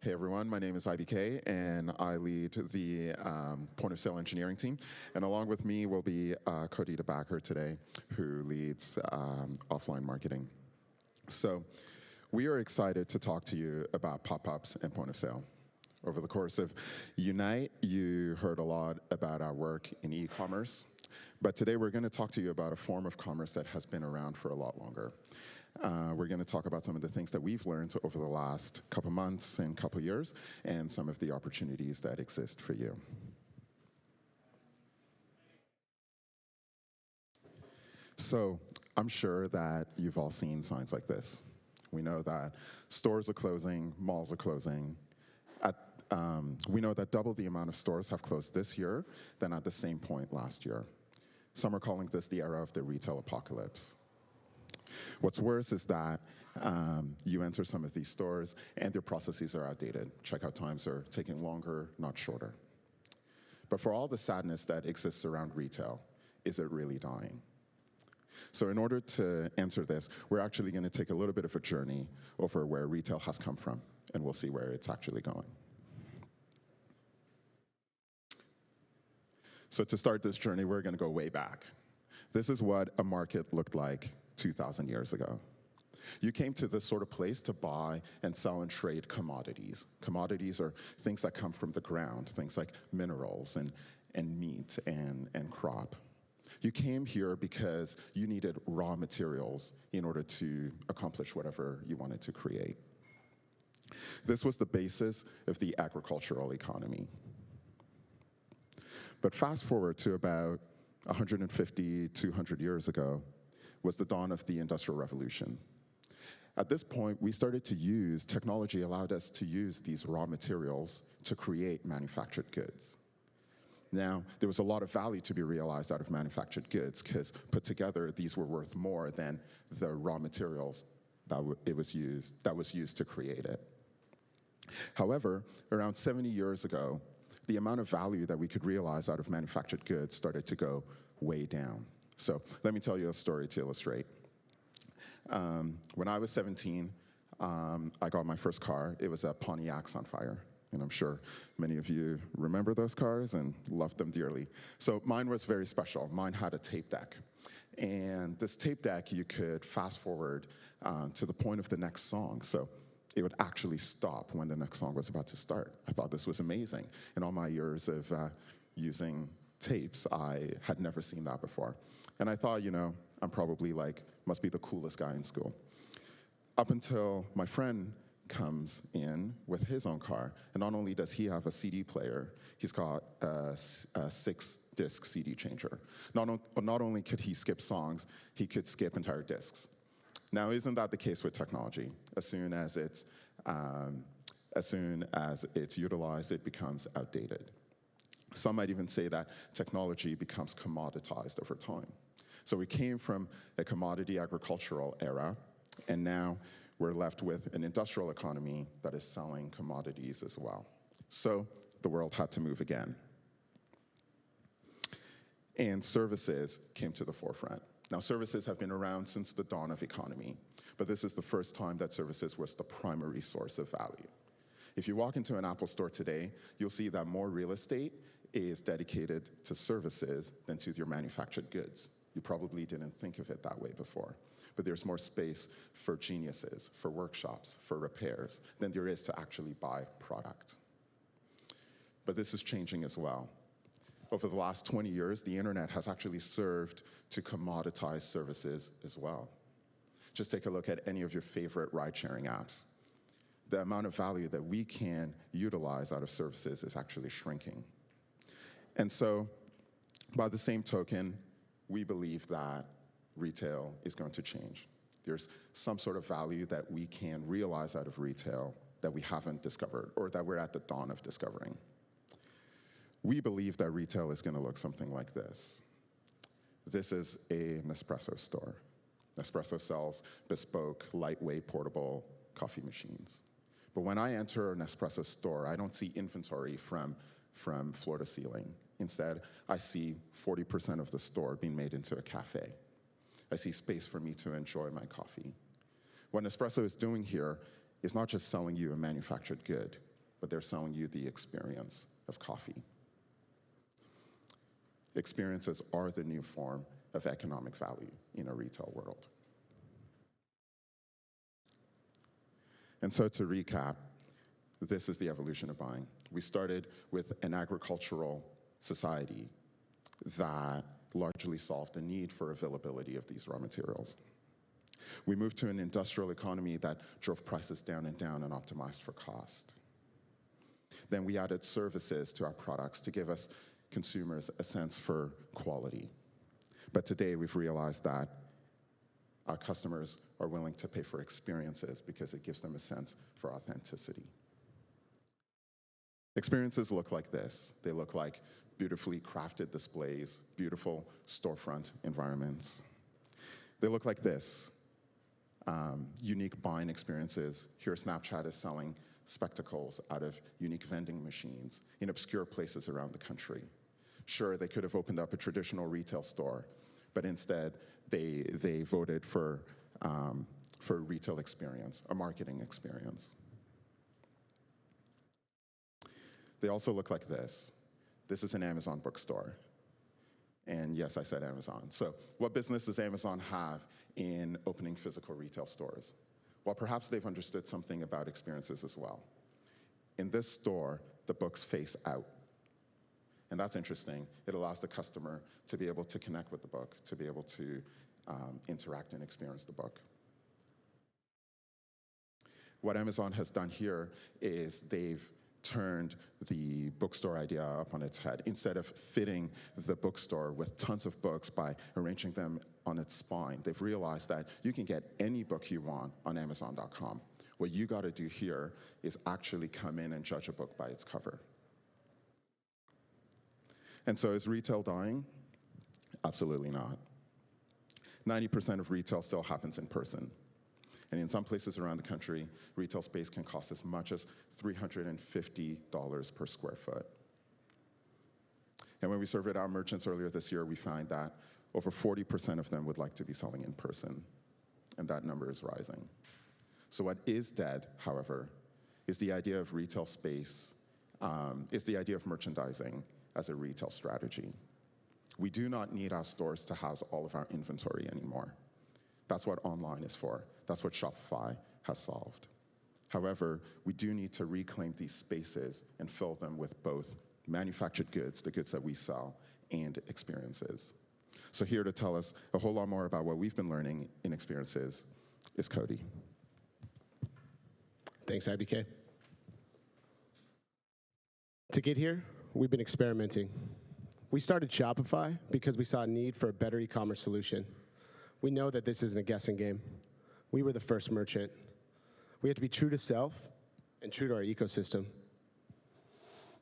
Hey everyone, my name is IBK and I lead the point of sale engineering team. And along with me will be Cody DeBacker today, who leads offline marketing. So we are excited to talk to you about pop-ups and point of sale. Over the course of Unite, you heard a lot about our work in e-commerce, but today we're going to talk to you about a form of commerce that has been around for a lot longer. We're going to talk about some of the things that we've learned over the last couple months and couple years, and some of the opportunities that exist for you. So I'm sure that you've all seen signs like this. We know that stores are closing, malls are closing. We know that double the amount of stores have closed this year than at the same point last year. Some are calling this the era of the retail apocalypse. What's worse is that you enter some of these stores and their processes are outdated. Checkout times are taking longer, not shorter. But for all the sadness that exists around retail, is it really dying? So in order to answer this, we're actually going to take a little bit of a journey over where retail has come from, and we'll see where it's actually going. So to start this journey, we're going to go way back. This is what a market looked like 2,000 years ago. You came to this sort of place to buy and sell and trade commodities. Commodities are things that come from the ground, things like minerals and meat and crop. You came here because you needed raw materials in order to accomplish whatever you wanted to create. This was the basis of the agricultural economy. But fast forward to about 150, 200 years ago was the dawn of the Industrial Revolution. At this point, we started to use, technology allowed us to use these raw materials to create manufactured goods. Now, there was a lot of value to be realized out of manufactured goods because put together, these were worth more than the raw materials that was used to create it. However, around 70 years ago, the amount of value that we could realize out of manufactured goods started to go way down. So let me tell you a story to illustrate. When I was 17, I got my first car. It was a Pontiac Sunfire. And I'm sure many of you remember those cars and loved them dearly. So mine was very special. Mine had a tape deck. And this tape deck, you could fast forward to the point of the next song. So it would actually stop when the next song was about to start. I thought this was amazing. In all my years of using tapes, I had never seen that before. And I thought, I'm probably must be the coolest guy in school. Up until my friend comes in with his own car, and not only does he have a CD player, he's got a 6-disc CD changer. Not only could he skip songs, he could skip entire discs. Now, isn't that the case with technology? As soon as it's utilized, it becomes outdated. Some might even say that technology becomes commoditized over time. So we came from a commodity agricultural era, and now we're left with an industrial economy that is selling commodities as well. So the world had to move again. And services came to the forefront. Now, services have been around since the dawn of economy, but this is the first time that services was the primary source of value. If you walk into an Apple store today, you'll see that more real estate is dedicated to services than to your manufactured goods. You probably didn't think of it that way before, but there's more space for geniuses, for workshops, for repairs, than there is to actually buy product. But this is changing as well. Over the last 20 years, the internet has actually served to commoditize services as well. Just take a look at any of your favorite ride-sharing apps. The amount of value that we can utilize out of services is actually shrinking. And so, by the same token, we believe that retail is going to change. There's some sort of value that we can realize out of retail that we haven't discovered, or that we're at the dawn of discovering. We believe that retail is going to look something like this. This is a Nespresso store. Nespresso sells bespoke, lightweight, portable coffee machines. But when I enter a Nespresso store, I don't see inventory from floor to ceiling. Instead, I see 40% of the store being made into a cafe. I see space for me to enjoy my coffee. What Nespresso is doing here is not just selling you a manufactured good. but they're selling you the experience of coffee. Experiences are the new form of economic value in a retail world. And so to recap, this is the evolution of buying. We started with an agricultural society that largely solved the need for availability of these raw materials. We moved to an industrial economy that drove prices down and optimized for cost. Then we added services to our products to give us consumers a sense for quality. But today we've realized that our customers are willing to pay for experiences because it gives them a sense for authenticity. Experiences look like this. They look like beautifully crafted displays, beautiful storefront environments. They look like this. Unique buying experiences. Here, Snapchat is selling spectacles out of unique vending machines in obscure places around the country. Sure, they could have opened up a traditional retail store, but instead they voted for a retail experience, a marketing experience. They also look like this. This is an Amazon bookstore. And yes, I said Amazon. So what business does Amazon have in opening physical retail stores? Well, perhaps they've understood something about experiences as well. In this store, the books face out. And that's interesting. It allows the customer to be able to connect with the book, to be able to interact and experience the book. What Amazon has done here is they've turned the bookstore idea up on its head. Instead of fitting the bookstore with tons of books by arranging them on its spine, they've realized that you can get any book you want on Amazon.com. What you got to do here is actually come in and judge a book by its cover. And so is retail dying? Absolutely not. 90% of retail still happens in person. And in some places around the country, retail space can cost as much as $350 per square foot. And when we surveyed our merchants earlier this year, we found that over 40% of them would like to be selling in person, and that number is rising. So what is dead, however, is the idea of retail space, is the idea of merchandising as a retail strategy. We do not need our stores to house all of our inventory anymore. That's what online is for. That's what Shopify has solved. However, we do need to reclaim these spaces and fill them with both manufactured goods, the goods that we sell, and experiences. So here to tell us a whole lot more about what we've been learning in experiences is Cody. Thanks, IBK. To get here, we've been experimenting. We started Shopify because we saw a need for a better e-commerce solution. We know that this isn't a guessing game. We were the first merchant. We have to be true to self and true to our ecosystem.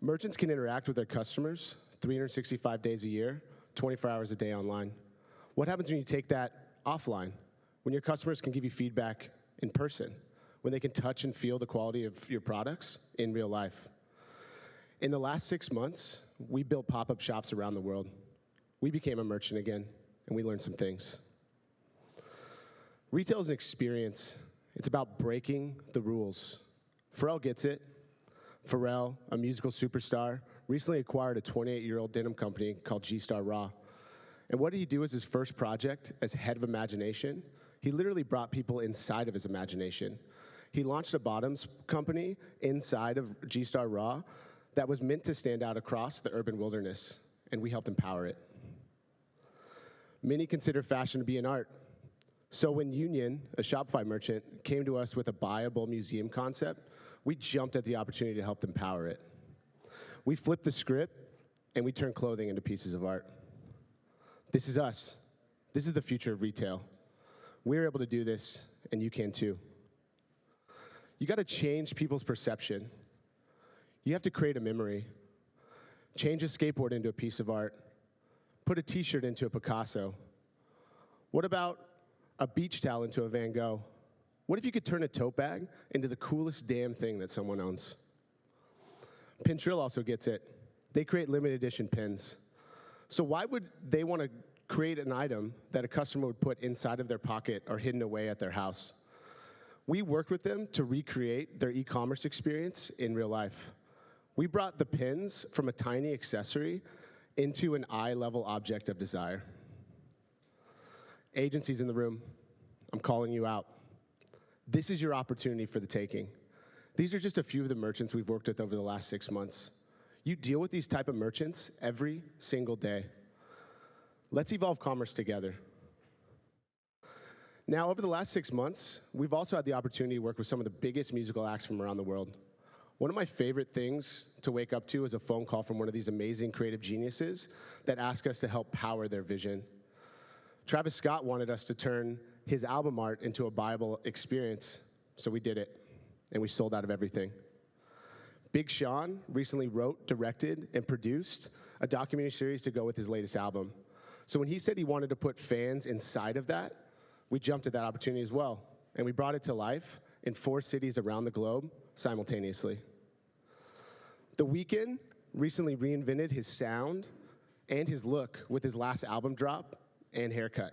Merchants can interact with their customers 365 days a year, 24 hours a day online. What happens when you take that offline? When your customers can give you feedback in person, when they can touch and feel the quality of your products in real life. In the last 6 months, we built pop-up shops around the world. We became a merchant again, and we learned some things. Retail is an experience. It's about breaking the rules. Pharrell gets it. Pharrell, a musical superstar, recently acquired a 28-year-old denim company called G-Star Raw. And what did he do as his first project as head of imagination? He literally brought people inside of his imagination. He launched a bottoms company inside of G-Star Raw that was meant to stand out across the urban wilderness, and we helped empower it. Many consider fashion to be an art. So when Union, a Shopify merchant, came to us with a buyable museum concept, we jumped at the opportunity to help them power it. We flipped the script, and we turned clothing into pieces of art. This is us. This is the future of retail. We're able to do this, and you can too. You got to change people's perception. You have to create a memory. Change a skateboard into a piece of art. Put a t-shirt into a Picasso. What about a beach towel into a Van Gogh? What if you could turn a tote bag into the coolest damn thing that someone owns? Pintrill also gets it. They create limited edition pins. So why would they want to create an item that a customer would put inside of their pocket or hidden away at their house? We worked with them to recreate their e-commerce experience in real life. We brought the pins from a tiny accessory into an eye-level object of desire. Agencies in the room, I'm calling you out. This is your opportunity for the taking. These are just a few of the merchants we've worked with over the last 6 months. You deal with these type of merchants every single day. Let's evolve commerce together. Now, over the last 6 months, we've also had the opportunity to work with some of the biggest musical acts from around the world. One of my favorite things to wake up to is a phone call from one of these amazing creative geniuses that ask us to help power their vision. Travis Scott wanted us to turn his album art into a Bible experience, so we did it, and we sold out of everything. Big Sean recently wrote, directed, and produced a documentary series to go with his latest album. So when he said he wanted to put fans inside of that, we jumped at that opportunity as well, and we brought it to life in 4 cities around the globe simultaneously. The Weeknd recently reinvented his sound and his look with his last album drop and haircut.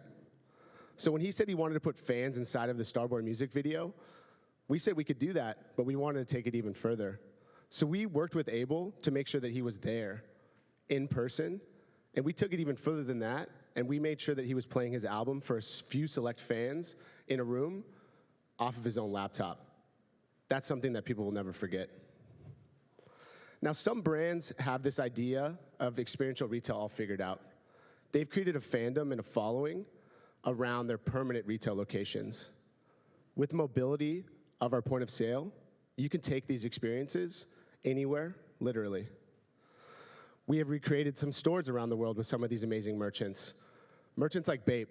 So when he said he wanted to put fans inside of the Starboy music video, we said we could do that, but we wanted to take it even further. So we worked with Abel to make sure that he was there in person, and we took it even further than that, and we made sure that he was playing his album for a few select fans in a room off of his own laptop. That's something that people will never forget. Now, some brands have this idea of experiential retail all figured out. They've created a fandom and a following around their permanent retail locations. With mobility of our point of sale, you can take these experiences anywhere, literally. We have recreated some stores around the world with some of these amazing merchants. Merchants like Bape.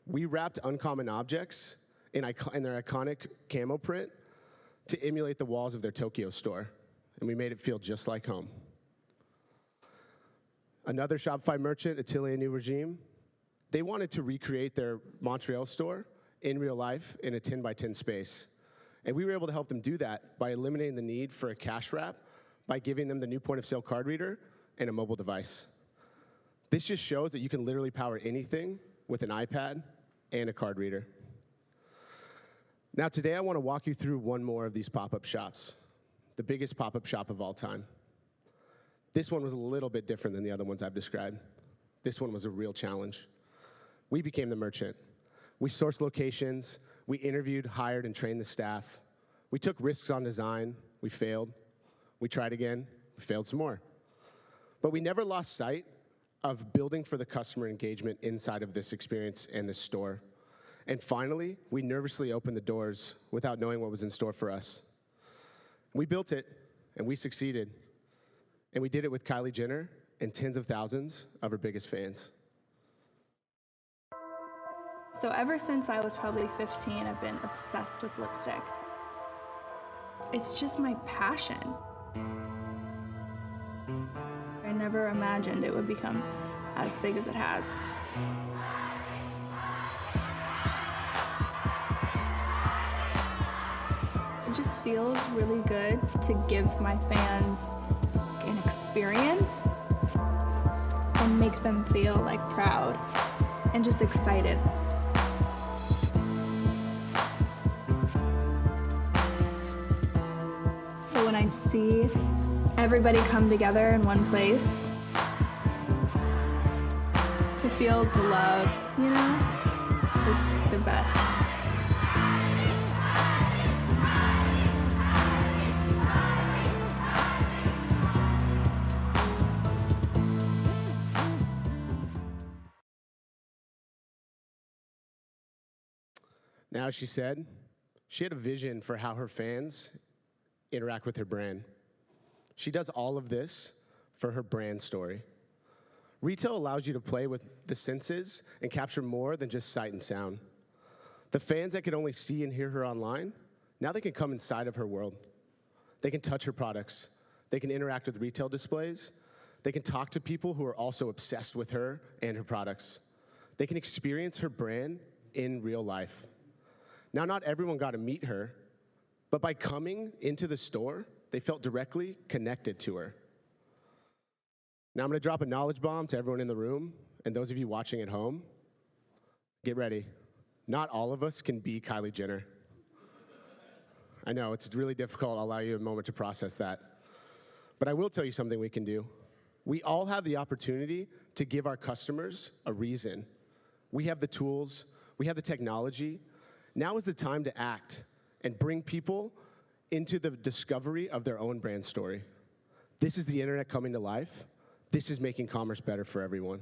We wrapped uncommon objects in their iconic camo print to emulate the walls of their Tokyo store, and we made it feel just like home. Another Shopify merchant, Atelier New Regime, they wanted to recreate their Montreal store in real life in a 10 by 10 space. And we were able to help them do that by eliminating the need for a cash wrap, by giving them the new point of sale card reader and a mobile device. This just shows that you can literally power anything with an iPad and a card reader. Now today I want to walk you through one more of these pop-up shops, the biggest pop-up shop of all time. This one was a little bit different than the other ones I've described. This one was a real challenge. We became the merchant. We sourced locations, we interviewed, hired, and trained the staff. We took risks on design, we failed. We tried again, we failed some more. But we never lost sight of building for the customer engagement inside of this experience and this store. And finally, we nervously opened the doors without knowing what was in store for us. We built it, and we succeeded. And we did it with Kylie Jenner and tens of thousands of her biggest fans. So ever since I was probably 15, I've been obsessed with lipstick. It's just my passion. I never imagined it would become as big as it has. It just feels really good to give my fans an experience and make them feel like proud and just excited. So when I see everybody come together in one place to feel the love, you know, it's the best. Now, she said, she had a vision for how her fans interact with her brand. She does all of this for her brand story. Retail allows you to play with the senses and capture more than just sight and sound. The fans that could only see and hear her online, now they can come inside of her world. They can touch her products. They can interact with retail displays. They can talk to people who are also obsessed with her and her products. They can experience her brand in real life. Now, not everyone got to meet her, but by coming into the store, they felt directly connected to her. Now I'm going to drop a knowledge bomb to everyone in the room, and those of you watching at home, get ready. Not all of us can be Kylie Jenner. I know, it's really difficult. I'll allow you a moment to process that. But I will tell you something we can do. We all have the opportunity to give our customers a reason. We have the tools, we have the technology. Now is the time to act and bring people into the discovery of their own brand story. This is the internet coming to life. This is making commerce better for everyone.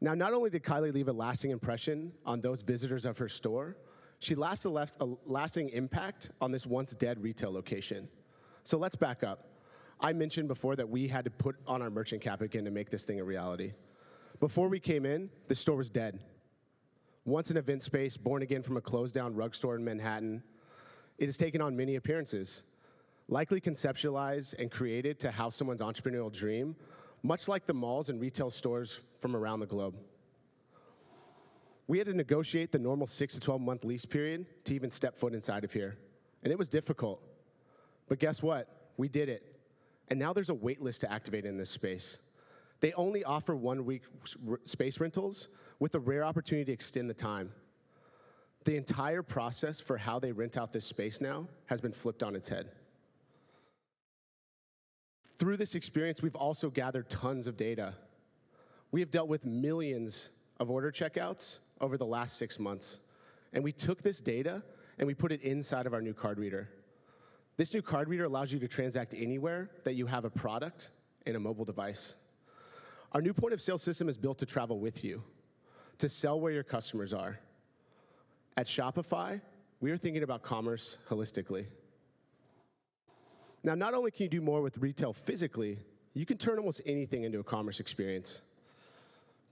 Now, not only did KYLIE leave a lasting impression on those visitors of her store, she left a lasting impact on this once dead retail location. So let's back up. I mentioned before that we had to put on our merchant cap again to make this thing a reality. Before we came in, the store was dead. Once an event space, born again from a closed down rug store in Manhattan, it has taken on many appearances, likely conceptualized and created to house someone's entrepreneurial dream, much like the malls and retail stores from around the globe. We had to negotiate the normal 6 to 12 month lease period to even step foot inside of here. And it was difficult. But guess what? We did it. And now there's a wait list to activate in this space. They only offer 1 week space rentals with the rare opportunity to extend the time. The entire process for how they rent out this space now has been flipped on its head. Through this experience, we've also gathered tons of data. We have dealt with millions of order checkouts over the last 6 months. And we took this data and we put it inside of our new card reader. This new card reader allows you to transact anywhere that you have a product and a mobile device. Our new point of sale system is built to travel with you, to sell where your customers are. At Shopify, we are thinking about commerce holistically. Now, not only can you do more with retail physically, you can turn almost anything into a commerce experience.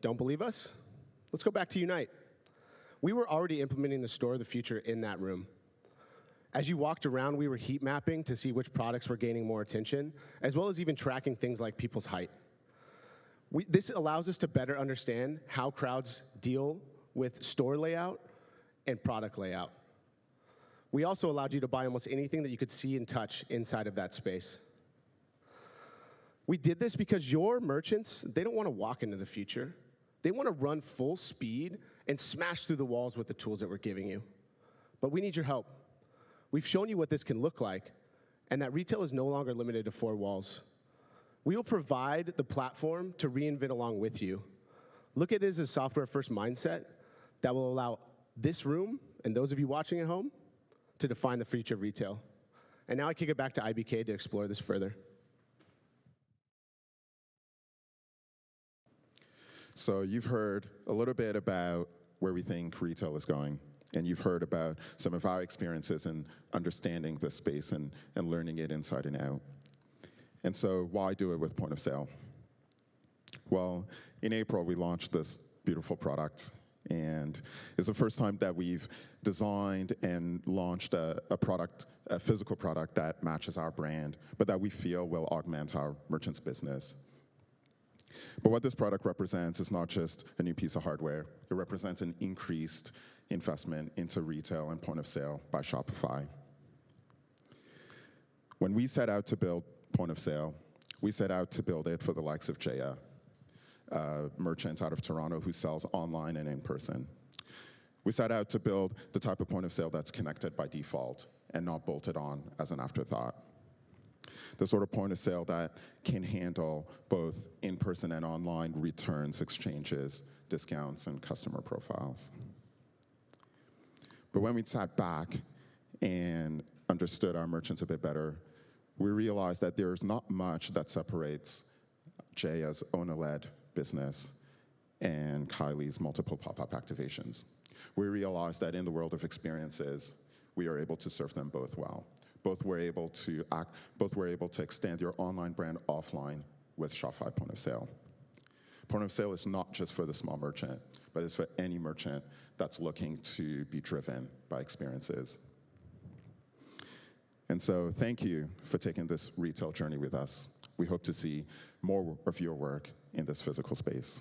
Don't believe us? Let's go back to Unite. We were already implementing the store of the future in that room. As you walked around, we were heat mapping to see which products were gaining more attention, as well as even tracking things like people's height. This allows us to better understand how crowds deal with store layout and product layout. We also allowed you to buy almost anything that you could see and touch inside of that space. We did this because your merchants, they don't want to walk into the future. They want to run full speed and smash through the walls with the tools that we're giving you. But we need your help. We've shown you what this can look like, and that retail is no longer limited to 4 walls. We will provide the platform to reinvent along with you. Look at it as a software-first mindset that will allow this room and those of you watching at home to define the future of retail. And now I kick it back to IBK to explore this further. So you've heard a little bit about where we think retail is going, and you've heard about some of our experiences in understanding this space and learning it inside and out. And so why do it with point of sale? Well, in April, we launched this beautiful product, and it's the first time that we've designed and launched a physical product that matches our brand, but that we feel will augment our merchants' business. But what this product represents is not just a new piece of hardware. It represents an increased investment into retail and point of sale by Shopify. When we set out to build point of sale, we set out to build it for the likes of Jaya, a merchant out of Toronto who sells online and in person. We set out to build the type of point of sale that's connected by default and not bolted on as an afterthought. The sort of point of sale that can handle both in-person and online returns, exchanges, discounts, and customer profiles. But when we sat back and understood our merchants a bit better, we realized that there's not much that separates Jaya's owner-led business and KYLIE's multiple pop-up activations. We realized that in the world of experiences, we are able to serve them both well. Both were able to extend your online brand offline with Shopify Point of Sale. Point of Sale is not just for the small merchant, but it's for any merchant that's looking to be driven by experiences. And so thank you for taking this retail journey with us. We hope to see more of your work in this physical space.